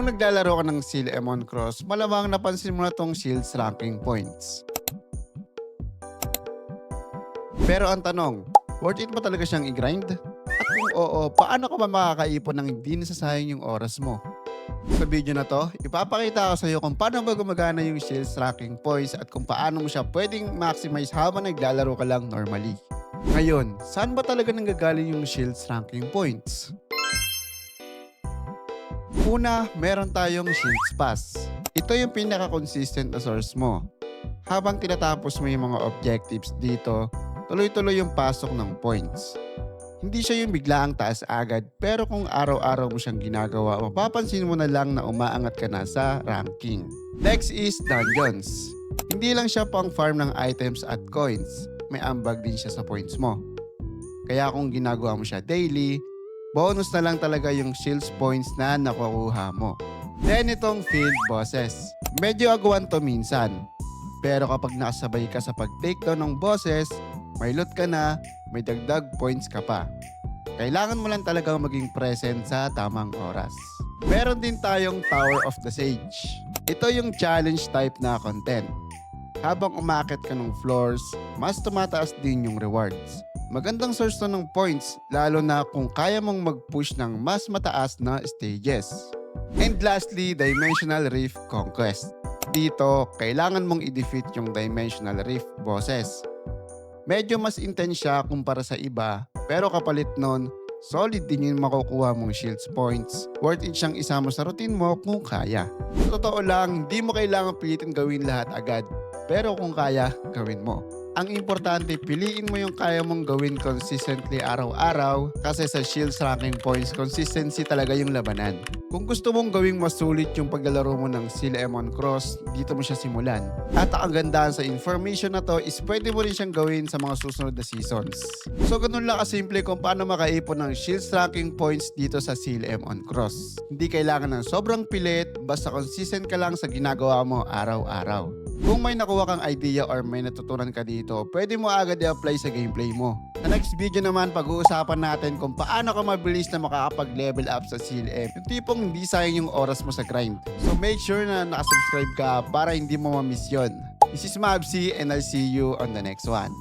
Kung naglalaro ka ng Seal Emon Cross, malamang napansin mo na tong Shields ranking points. Pero ang tanong, worth it ba talaga siyang i-grind? At kung oo, paano ka ba makakaipon ng hindi nasasayang yung oras mo? Sa video na to, ipapakita ko sa iyo kung paano ba gumagana yung Shields ranking points at kung paano mo siya pwedeng maximize habang naglalaro ka lang normally. Ngayon, saan ba talaga nanggagaling yung Shields ranking points? Una, meron tayong Shields Pass. Ito yung pinaka-consistent na source mo. Habang tinatapos mo yung mga objectives dito, tuloy-tuloy yung pasok ng points. Hindi siya yung biglaang taas agad, pero kung araw-araw mo siyang ginagawa, mapapansin mo na lang na umaangat ka na sa ranking. Next is Dungeons. Hindi lang siya pang farm ng items at coins, may ambag din siya sa points mo. Kaya kung ginagawa mo siya daily, bonus na lang talaga yung Shields points na nakukuha mo. Then itong field bosses. Medyo agawan to minsan, pero kapag nakasabay ka sa pag-takedown ng bosses, may loot ka na, may dagdag points ka pa. Kailangan mo lang talaga maging present sa tamang oras. Meron din tayong Tower of the Sage. Ito yung challenge type na content. Habang umakit ka ng floors, mas tumataas din yung rewards. Magandang source to ng points, lalo na kung kaya mong mag-push ng mas mataas na stages. And lastly, Dimensional Rift Conquest. Dito, kailangan mong i-defeat yung Dimensional Rift bosses. Medyo mas intense siya kumpara sa iba, pero kapalit nun, solid din yung makukuha mong Shields points. Worth it siyang isama sa routine mo kung kaya. Sa totoo lang, hindi mo kailangan pilitin gawin lahat agad, pero kung kaya, gawin mo. Ang importante, piliin mo yung kaya mong gawin consistently araw-araw kasi sa Shields ranking points, consistency talaga yung labanan. Kung gusto mong gawing mas sulit yung paglalaro mo ng Seal Emon Cross, dito mo siya simulan. At ang kagandahan sa information na to is pwede mo rin siyang gawin sa mga susunod na seasons. So ganun lang kasimple kung paano makaipon ng Shields ranking points dito sa Seal Emon Cross. Hindi kailangan ng sobrang pilit, basta consistent ka lang sa ginagawa mo araw-araw. Kung may nakuha kang idea or may natutunan ka dito, pwede mo agad i-apply sa gameplay mo. Sa next video naman, pag-uusapan natin kung paano ka mabilis na makakapag-level up sa Seal M. Yung tipong hindi sayang yung oras mo sa grind. So make sure na nakasubscribe ka para hindi mo ma-miss yun. This is Mabsi and I'll see you on the next one.